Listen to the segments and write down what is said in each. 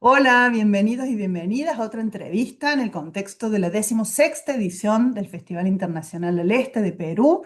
Hola, bienvenidos y bienvenidas a otra entrevista en el contexto de la 16ª edición del Festival Internacional del Este de Perú.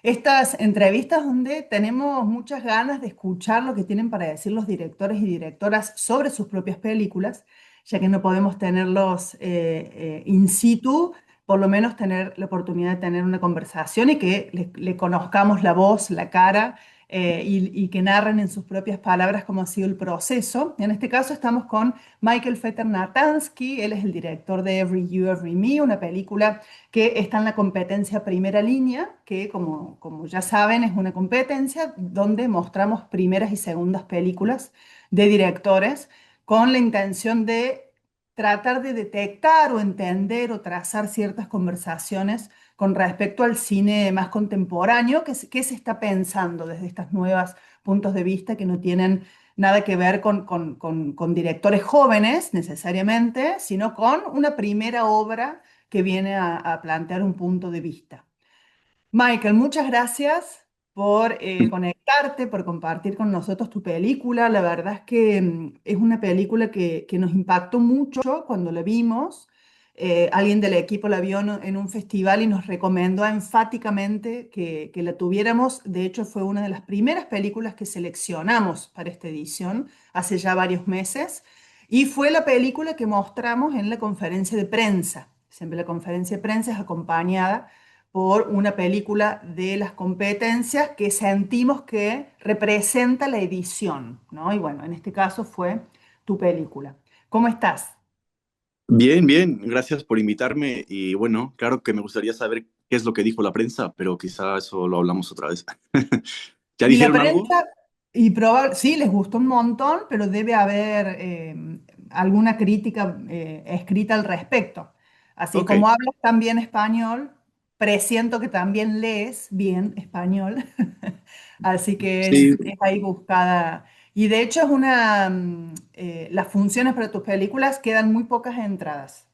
Estas entrevistas donde tenemos muchas ganas de escuchar lo que tienen para decir los directores y directoras sobre sus propias películas, ya que no podemos tenerlos in situ, por lo menos tener la oportunidad de tener una conversación y que le conozcamos la voz, la cara y que narren en sus propias palabras cómo ha sido el proceso. En este caso estamos con Michael Fetter-Natansky. Él es el director de Every You, Every Me, una película que está en la competencia Primera Línea, que como ya saben es una competencia donde mostramos primeras y segundas películas de directores con la intención de tratar de detectar o entender o trazar ciertas conversaciones con respecto al cine más contemporáneo, qué se está pensando desde estas nuevas puntos de vista que no tienen nada que ver con directores jóvenes necesariamente, sino con una primera obra que viene a plantear un punto de vista. Michael, muchas gracias por conectarte, por compartir con nosotros tu película. La verdad es que es una película que nos impactó mucho cuando la vimos. Alguien del equipo la vio en un festival y nos recomendó enfáticamente que la tuviéramos. De hecho, fue una de las primeras películas que seleccionamos para esta edición hace ya varios meses. Y fue la película que mostramos en la conferencia de prensa. Siempre la conferencia de prensa es acompañada por una película de las competencias que sentimos que representa la edición, ¿no? Y bueno, en este caso fue tu película. ¿Cómo estás? Bien, bien, gracias por invitarme y bueno, claro que me gustaría saber qué es lo que dijo la prensa, pero quizá eso lo hablamos otra vez. ¿Ya Y la dijeron algo? prensa, sí, les gustó un montón, pero debe haber alguna crítica escrita al respecto. Así Ok, como hablas tan bien español, presiento que también lees bien español. Así que sí. es ahí buscada. Y de hecho es las funciones para tus películas quedan muy pocas entradas.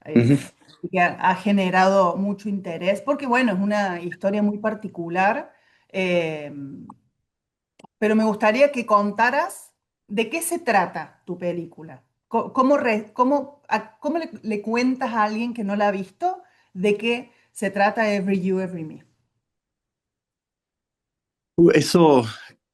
Ujú. Y que ha generado mucho interés, porque bueno, es una historia muy particular. eh, pero me gustaría que contaras de qué se trata tu película. ¿Cómo le cuentas a alguien que no la ha visto de qué se trata Every You, Every Me? Eso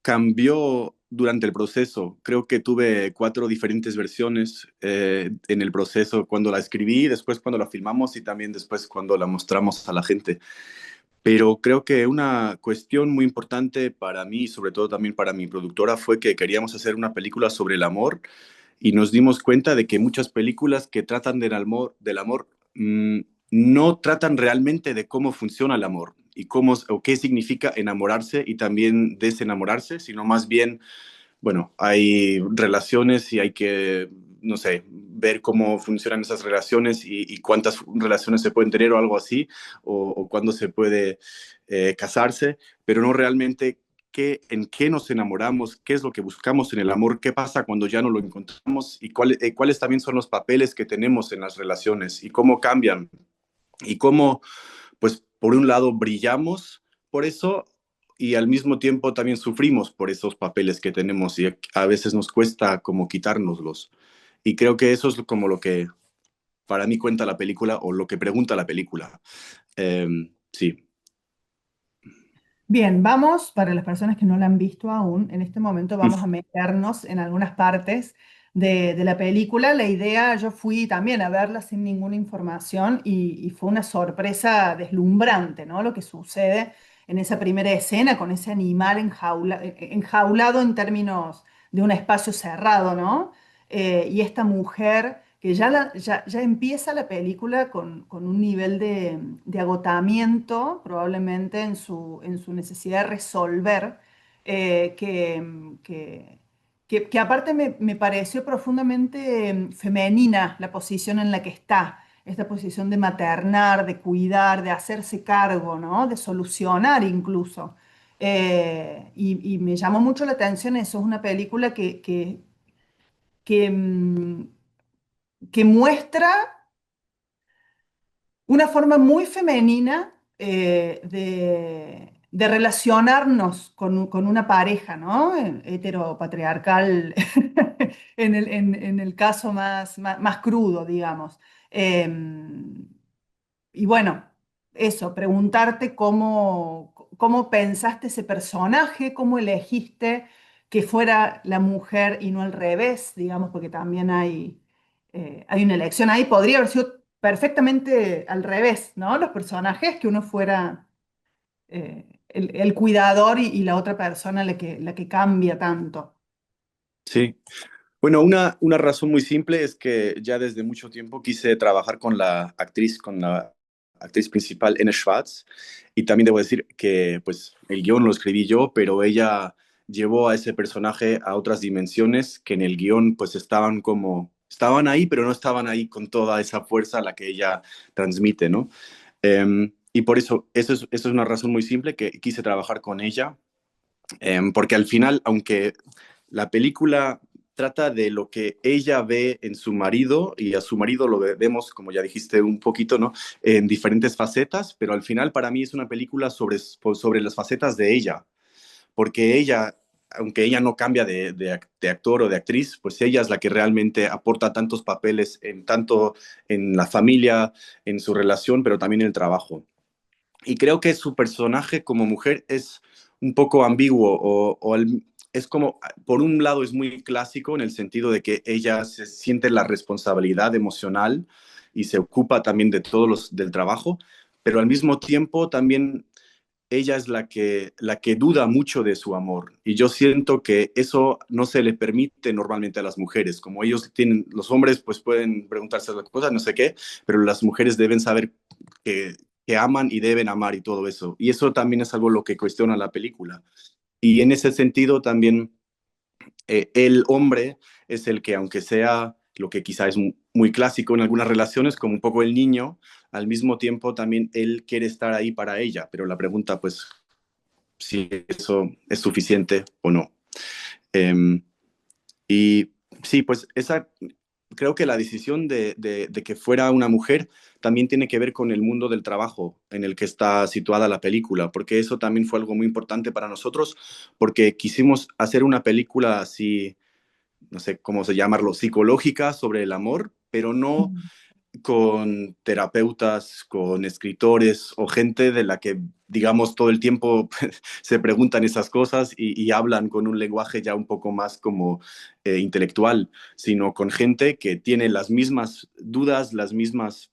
cambió durante el proceso. Creo que tuve cuatro diferentes versiones en el proceso, cuando la escribí, después cuando la filmamos y también después cuando la mostramos a la gente. Pero creo que una cuestión muy importante para mí y sobre todo también para mi productora fue que queríamos hacer una película sobre el amor y nos dimos cuenta de que muchas películas que tratan del amor no tratan realmente de cómo funciona el amor y cómo o qué significa enamorarse y también desenamorarse, sino más bien, bueno, hay relaciones y hay que, no sé, ver cómo funcionan esas relaciones y cuántas relaciones se pueden tener o algo así, o cuándo se puede casarse, pero no realmente en qué nos enamoramos, qué es lo que buscamos en el amor, qué pasa cuando ya no lo encontramos y cuáles también son los papeles que tenemos en las relaciones y cómo cambian y cómo, pues, por un lado brillamos por eso y al mismo tiempo también sufrimos por esos papeles que tenemos y a veces nos cuesta como quitárnoslos. Y creo que eso es como lo que para mí cuenta la película o lo que pregunta la película. Sí. Bien, vamos, para las personas que no la han visto aún, en este momento vamos a meternos en algunas partes de la película. La idea, yo fui también a verla sin ninguna información y fue una sorpresa deslumbrante, ¿no? Lo que sucede en esa primera escena con ese animal enjaulado en términos de un espacio cerrado, ¿no? Y esta mujer que ya empieza la película con un nivel de agotamiento, probablemente en su necesidad de resolver, eh, que, que, que aparte me pareció profundamente femenina la posición en la que está, esta posición de maternar, de cuidar, de hacerse cargo, ¿no? De solucionar incluso. Y me llamó mucho la atención eso, es una película que, mm, que muestra una forma muy femenina de relacionarnos con una pareja, ¿no? Heteropatriarcal en el caso más crudo, digamos. Em, y bueno, eso, preguntarte cómo pensaste ese personaje, cómo elegiste que fuera la mujer y no al revés, digamos, porque también hay una elección ahí. Podría haber sido perfectamente al revés, ¿no? Los personajes, que uno fuera el cuidador y la otra persona la que cambia tanto. Sí. Bueno, una razón muy simple es que ya desde mucho tiempo quise trabajar con la actriz principal, Anne Schwartz, y también debo decir que pues el guión lo escribí yo, pero ella llevó a ese personaje a otras dimensiones que en el guión pues estaban ahí, pero no estaban ahí con toda esa fuerza a la que ella transmite, ¿no? Y por eso, eso es una razón muy simple que quise trabajar con ella, porque al final, aunque la película trata de lo que ella ve en su marido y a su marido vemos, como ya dijiste un poquito, ¿no? En diferentes facetas, pero al final para mí es una película sobre las facetas de ella, porque ella, aunque ella no cambia de actor o de actriz, pues ella es la que realmente aporta tantos papeles, tanto en la familia, en su relación, pero también en el trabajo. Y creo que su personaje como mujer es un poco ambiguo es como, por un lado es muy clásico en el sentido de que ella se siente la responsabilidad emocional y se ocupa también de del trabajo, pero al mismo tiempo también ella es la que duda mucho de su amor. Y yo siento que eso no se le permite normalmente a las mujeres. Como ellos tienen, los hombres pues pueden preguntarse las cosas, no sé qué, pero las mujeres deben saber que, que aman y deben amar y todo eso. Y eso también es algo lo que cuestiona la película. Y en ese sentido también el hombre es el que, aunque sea lo que quizá es muy clásico en algunas relaciones, como un poco el niño, al mismo tiempo también él quiere estar ahí para ella, pero la pregunta pues si eso es suficiente o no. Eh, y sí, pues esa, creo que la decisión de que fuera una mujer también tiene que ver con el mundo del trabajo en el que está situada la película, porque eso también fue algo muy importante para nosotros, porque quisimos hacer una película así, no sé cómo se llamarlo, psicológica sobre el amor, pero no Mm. con terapeutas, con escritores o gente de la que, digamos, todo el tiempo se preguntan esas cosas y hablan con un lenguaje ya un poco más como intelectual, sino con gente que tiene las mismas dudas, las mismas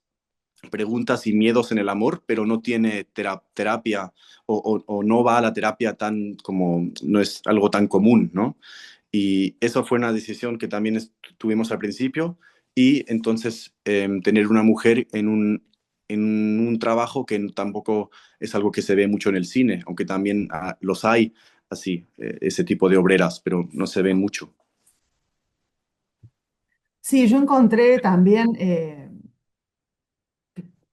preguntas y miedos en el amor, pero no tiene terapia o no va a la terapia tan como, no es algo tan común, ¿no? Y eso fue una decisión que también tuvimos al principio y entonces tener una mujer en un trabajo que tampoco es algo que se ve mucho en el cine, aunque también los hay así, ese tipo de obreras, pero no se ven mucho. Sí, yo encontré también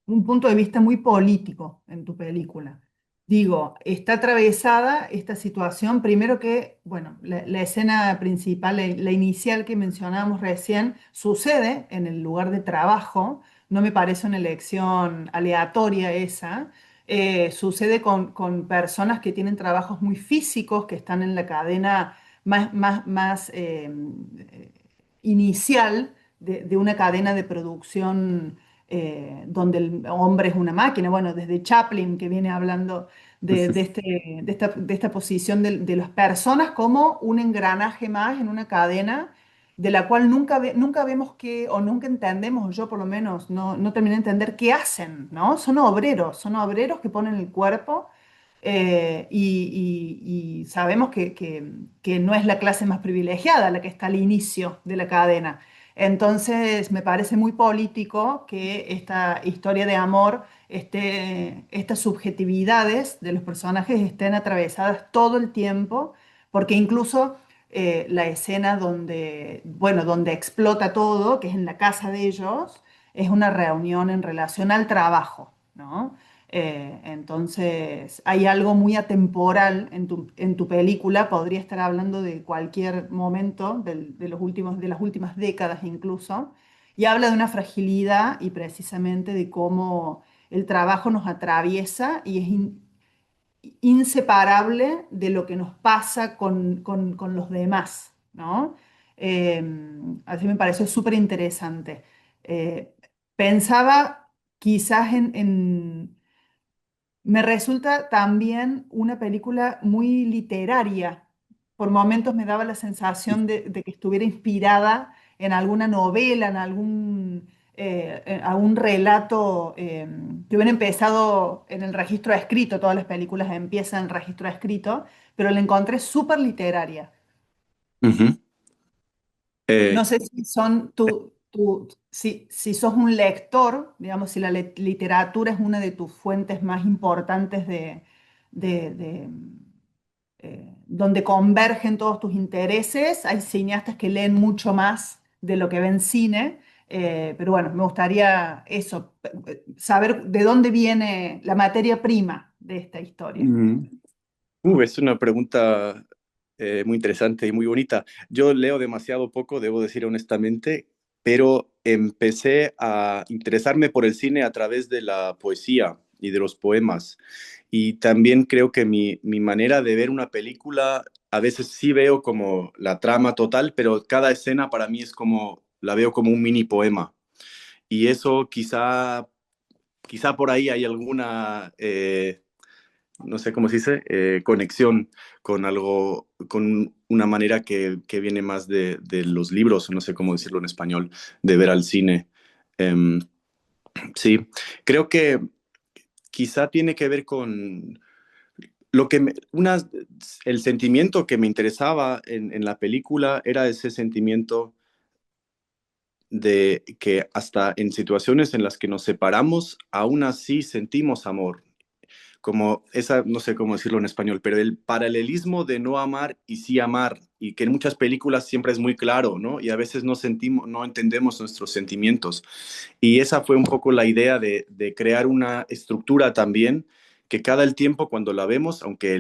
un punto de vista muy político en tu película. Digo, está atravesada esta situación, primero que, bueno, la escena principal, la inicial que mencionábamos recién, sucede en el lugar de trabajo, no me parece una elección aleatoria esa. Sucede con personas que tienen trabajos muy físicos, que están en la cadena más inicial de una cadena de producción donde el hombre es una máquina. Bueno, desde Chaplin, que viene hablando de esta posición de las personas como un engranaje más en una cadena de la cual nunca vemos qué, o nunca entendemos, o yo por lo menos no terminé de entender qué hacen, ¿no? Son obreros que ponen el cuerpo. Y sabemos que no es la clase más privilegiada la que está al inicio de la cadena. Entonces, me parece muy político que esta historia de amor, estas subjetividades de los personajes estén atravesadas todo el tiempo, porque incluso la escena donde explota todo, que es en la casa de ellos, es una reunión en relación al trabajo, ¿no? Entonces, hay algo muy atemporal en tu película, podría estar hablando de cualquier momento de las últimas décadas incluso, y habla de una fragilidad y precisamente de cómo el trabajo nos atraviesa y es inseparable de lo que nos pasa con los demás, ¿no? Así me pareció súper interesante. Eh, Pensaba quizás me resulta también una película muy literaria. Por momentos me daba la sensación de que estuviera inspirada en alguna novela, en algún relato que hubiera empezado en el registro escrito. Todas las películas empiezan en registro escrito, pero la encontré súper literaria. Ujú. No Eh, sé si son si sos un lector, digamos, si la literatura es una de tus fuentes más importantes de, donde convergen todos tus intereses. Hay cineastas que leen mucho más de lo que ven cine, pero bueno, me gustaría eso, saber de dónde viene la materia prima de esta historia. mm, es una pregunta muy interesante y muy bonita. Yo leo demasiado poco, debo decir honestamente, pero empecé a interesarme por el cine a través de la poesía y de los poemas. Y también creo que mi manera de ver una película, a veces sí veo como la trama total, pero cada escena para mí es como, la veo como un mini poema. Y eso quizá por ahí hay alguna no sé cómo se dice, conexión con algo, con una manera que viene más de los libros, no sé cómo decirlo en español, de ver al cine. Em, sí, creo que quizá tiene que ver con lo que el sentimiento que me interesaba en la película era ese sentimiento de que hasta en situaciones en las que nos separamos, aún así sentimos amor, como esa, no sé cómo decirlo en español, pero el paralelismo de no amar y sí amar, y que en muchas películas siempre es muy claro, ¿no? Y a veces no sentimos, no entendemos nuestros sentimientos. Y esa fue un poco la idea de crear una estructura también que cada el tiempo cuando la vemos, aunque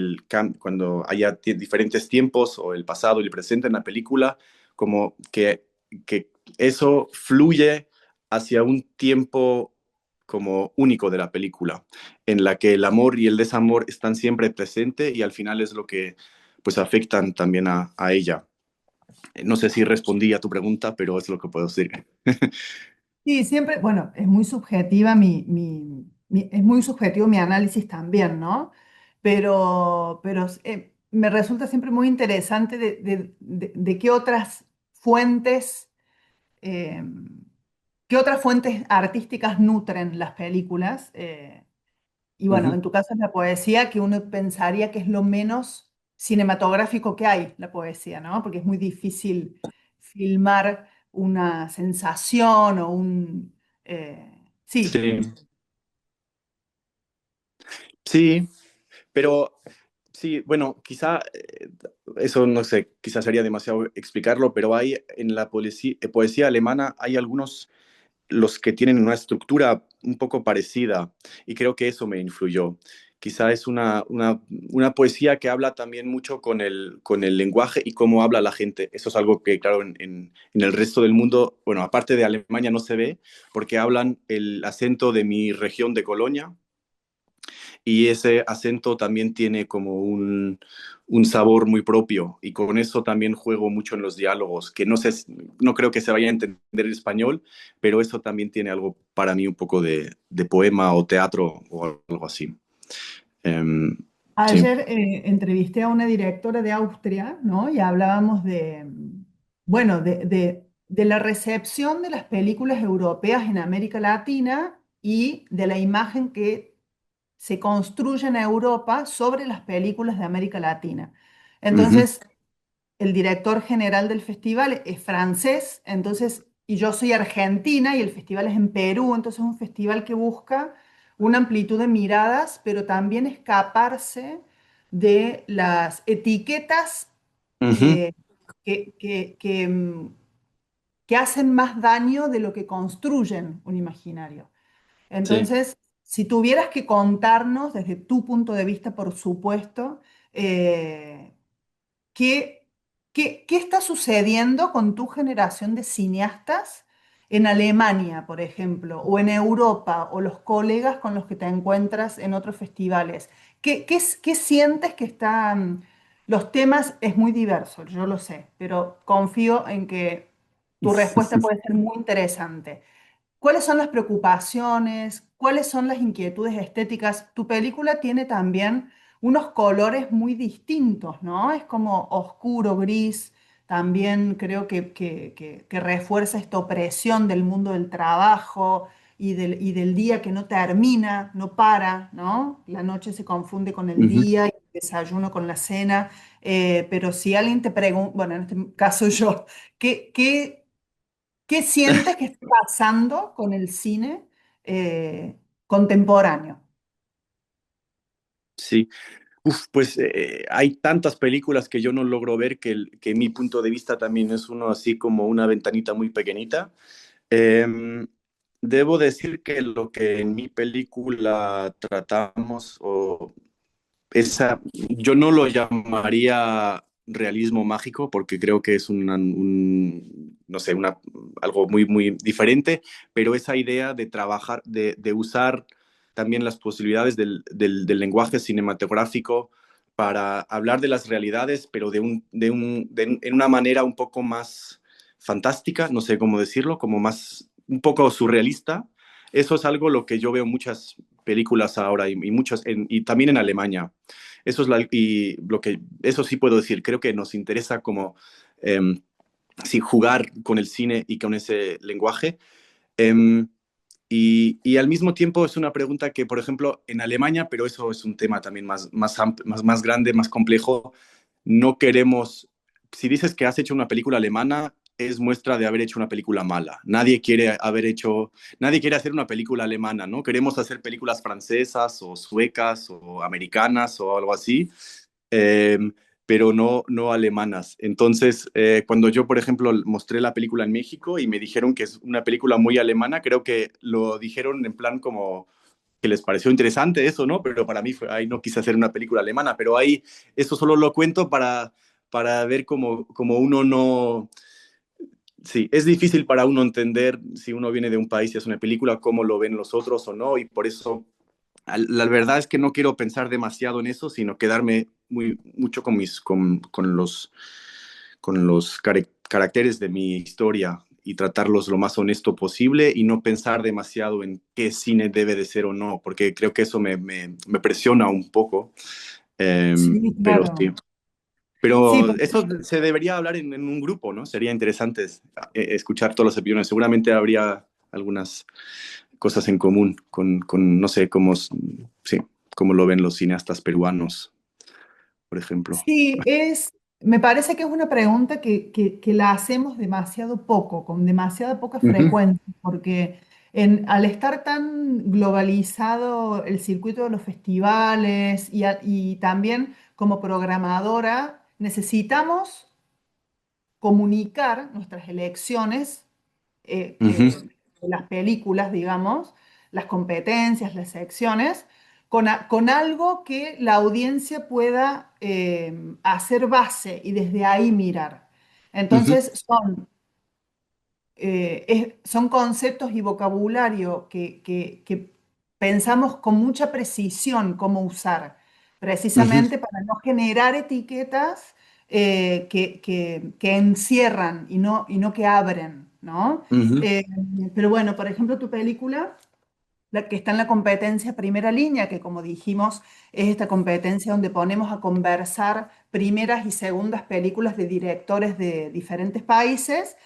cuando haya diferentes tiempos o el pasado y el presente en la película, como que eso fluye hacia un tiempo como único de la película en la que el amor y el desamor están siempre presentes y al final es lo que pues afectan también a ella. No sé si respondí a tu pregunta, pero es lo que puedo decir. Sí, siempre, bueno, es muy subjetiva es muy subjetivo mi análisis también, ¿no? Pero me resulta siempre muy interesante de eh, qué otras fuentes artísticas nutren las películas. Y bueno, en Ujú. tu caso es la poesía, que uno pensaría que es lo menos cinematográfico que hay, la poesía, ¿no? Porque es muy difícil filmar una sensación o sí. Sí, sí, pero sí, bueno, quizá eso no sé, quizá sería demasiado explicarlo, pero hay en la poesía alemana hay algunos los que tienen una estructura un poco parecida y creo que eso me influyó. Quizá es una poesía que habla también mucho con el lenguaje y cómo habla la gente. Eso es algo que, claro, en el resto del mundo, bueno, aparte de Alemania no se ve porque hablan el acento de mi región de Colonia y ese acento también tiene como un sabor muy propio y con eso también juego mucho en los diálogos, que no sé, no creo que se vaya a entender en español, pero eso también tiene algo para mí un poco de poema o teatro o algo así. Em, sí. Ayer entrevisté a una directora de Austria, ¿no? Y hablábamos bueno, de la recepción de las películas europeas en América Latina y de la imagen que se construye en Europa sobre las películas de América Latina. Ujú. Entonces, el director general del festival es francés, entonces, y yo soy argentina y el festival es en Perú, entonces es un festival que busca una amplitud de miradas, pero también escaparse de las etiquetas Ujú. eh, que, que- que, mm, que hacen más daño de lo que construyen un imaginario. Sí. Entonces, si tuvieras que contarnos desde tu punto de vista, por supuesto, eh, ¿qué, qué está sucediendo con tu generación de cineastas en Alemania, por ejemplo, o en Europa, o los colegas con los que te encuentras en otros festivales? ¿Qué sientes que está los temas es muy diverso, yo lo sé, pero confío en que tu respuesta puede ser muy interesante. ¿Cuáles son las preocupaciones? ¿Cuáles son las inquietudes estéticas? Tu película tiene también unos colores muy distintos, ¿no? Es como oscuro, gris. También creo que refuerza esta opresión del mundo del trabajo y del día que no termina, no para, ¿no? La noche se confunde con el Ujú. día y el desayuno con la cena. Pero si alguien te pregunta, bueno, en este caso yo, ¿qué sientes que está pasando con el cine contemporáneo? Sí. Uf, pues hay tantas películas que yo no logro ver que mi punto de vista también es uno así como una ventanita muy pequeñita. Em, Debo decir que lo que en mi película tratamos, o yo no lo llamaría realismo mágico porque creo que es no sé, algo muy, muy diferente, pero esa idea de trabajar, de usar también las posibilidades del lenguaje cinematográfico para hablar de las realidades, pero en una manera un poco más fantástica, no sé cómo decirlo, como más, un poco surrealista. Eso es algo lo que yo veo en muchas películas ahora y también en Alemania. Eso sí puedo decir. Creo que nos interesa como sí, jugar con el cine y con ese lenguaje. Em, y al mismo tiempo es una pregunta que, por ejemplo, en Alemania, pero eso es un tema también más grande, más complejo, no queremos, si dices que has hecho una película alemana, es muestra de haber hecho una película mala. Nadie quiere hacer una película alemana, ¿no? Queremos hacer películas francesas o suecas o americanas o algo así, eh, pero no alemanas. Entonces, cuando yo, por ejemplo, mostré la película en México y me dijeron que es una película muy alemana, creo que lo dijeron en plan como que les pareció interesante eso, ¿no? Pero para mí ahí no quise hacer una película alemana, pero ahí eso solo lo cuento para ver cómo uno no... Sí, es difícil para uno entender si uno viene de un país y es una película, cómo lo ven los otros o no, y por eso la verdad es que no quiero pensar demasiado en eso, sino quedarme mucho con los caracteres de mi historia y tratarlos lo más honesto posible y no pensar demasiado en qué cine debe de ser o no, porque creo que eso me presiona un poco. Sí, Pero sí. claro. Sí, Pero porque eso se debería hablar en un grupo, ¿no? Sería interesante escuchar todas las opiniones. Seguramente habría algunas cosas en común no sé, sí, cómo lo ven los cineastas peruanos, por ejemplo. sí, me parece que es una pregunta que la hacemos demasiado poco, con demasiada poca Ujú, frecuencia, porque al estar tan globalizado el circuito de los festivales y también como programadora, necesitamos comunicar nuestras elecciones ujú, de las películas, digamos, las competencias, las secciones, con algo que la audiencia pueda hacer base y desde ahí mirar. ujú, Entonces, son conceptos y vocabulario que pensamos con mucha precisión cómo usar, ujú, precisamente para no generar etiquetas que encierran y no que abren, ¿no? ujú, Eh, pero bueno, por ejemplo, tu película, la que está en la competencia primera línea, que como dijimos, es esta competencia donde ponemos a conversar primeras y segundas películas de directores de diferentes países.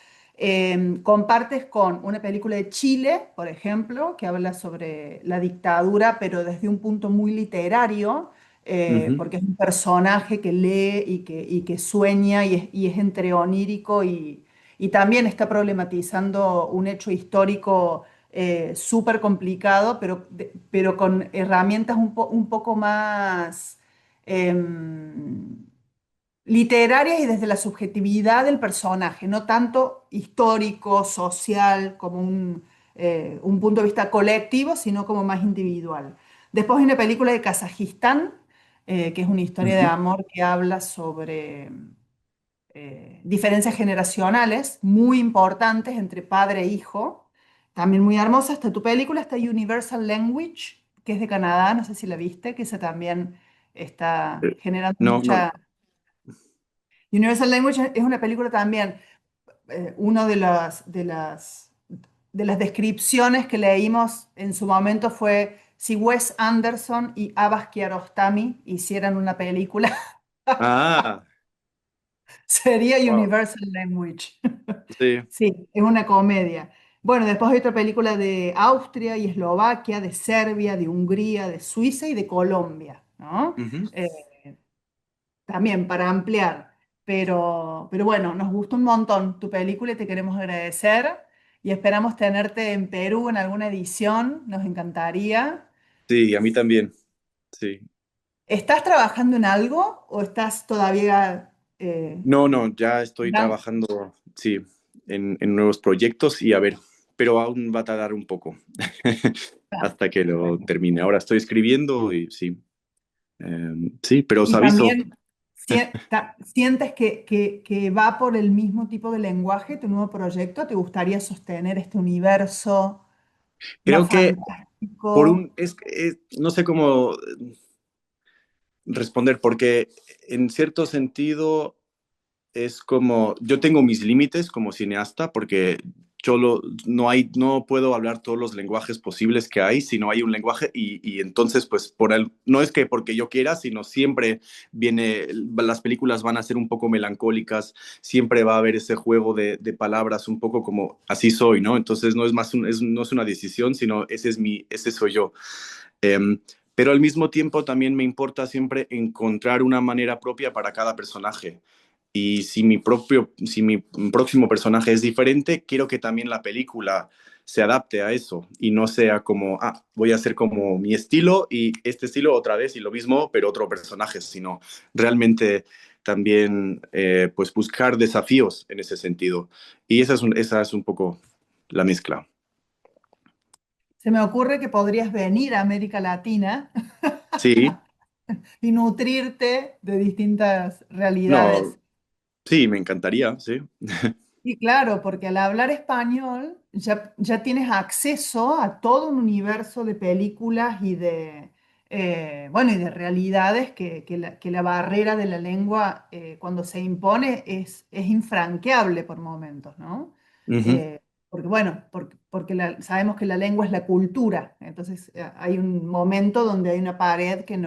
Compartes con una película de Chile, por ejemplo, que habla sobre la dictadura, pero desde un punto muy literario, ujú, porque es un personaje que lee y que sueña y es entre onírico y también está problematizando un hecho histórico súper complicado, pero con herramientas un poco más literarias y desde la subjetividad del personaje, no tanto histórico, social, como un punto de vista colectivo, sino como más individual. Después hay una película de Kazajistán, que es una historia de ujú. amor que habla sobre diferencias generacionales muy importantes entre padre e hijo, también muy hermosa. Está tu película, está Universal Language, que es de Canadá, no sé si la viste, que esa también está Eh, generando No, no, mucha... Universal Language es una película también, uno de las descripciones que leímos en su momento fue si Wes Anderson y Abbas Kiarostami hicieran una película, Ah, sería wow. Universal Language. Sí. Sí, es una comedia. Bueno, después hay otra película de Austria y Eslovaquia, de Serbia, de Hungría, de Suiza y de Colombia, ¿no? Ujú. Eh, También para ampliar. Pero bueno, nos gustó un montón tu película y te queremos agradecer y esperamos tenerte en Perú en alguna edición, nos encantaría. Sí, a mí también. Sí. ¿Estás trabajando en algo o estás todavía... No, no, ya estoy dan- trabajando, sí, en nuevos proyectos y a ver, pero aún va a tardar un poco hasta que lo termine. Ahora estoy escribiendo y sí, sí, pero os Y aviso. también sientes que va por el mismo tipo de lenguaje tu nuevo proyecto. ¿Te gustaría sostener este universo Creo más que por fantástico? un, no sé cómo responder, porque en cierto sentido es como, yo tengo mis límites como cineasta porque no puedo hablar todos los lenguajes posibles que hay, sino hay un lenguaje y entonces pues no es que porque yo quiera, sino siempre las películas van a ser un poco melancólicas, siempre va a haber ese juego de palabras un poco como así soy, ¿no? Entonces no es más no es una decisión, sino ese soy yo. Em, pero al mismo tiempo también me importa siempre encontrar una manera propia para cada personaje. Y si mi próximo personaje es diferente, quiero que también la película se adapte a eso y no sea como, voy a hacer como mi estilo y este estilo otra vez y lo mismo, pero otro personaje, sino realmente también pues buscar desafíos en ese sentido. Y esa es un poco la mezcla. Se me ocurre que podrías venir a América Latina Sí, y nutrirte de distintas no, realidades. sí, me encantaría, sí. Y claro, porque al hablar español ya tienes acceso a todo un universo de películas y bueno, y de realidades que la barrera de la lengua cuando se impone es infranqueable por momentos, ¿no? Ujú, Porque bueno, porque sabemos que la lengua es la cultura, entonces hay un momento donde hay una pared que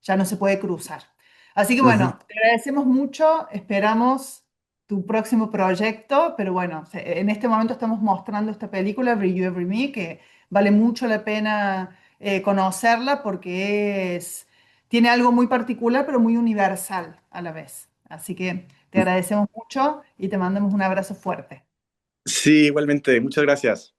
ya no se puede cruzar. Así que ujú. bueno, te agradecemos mucho, esperamos tu próximo proyecto, pero bueno, en este momento estamos mostrando esta película, Every You, Every Me, que vale mucho la pena conocerla porque tiene algo muy particular, pero muy universal a la vez. Así que te agradecemos mucho y te mandamos un abrazo fuerte. Sí, igualmente, muchas gracias.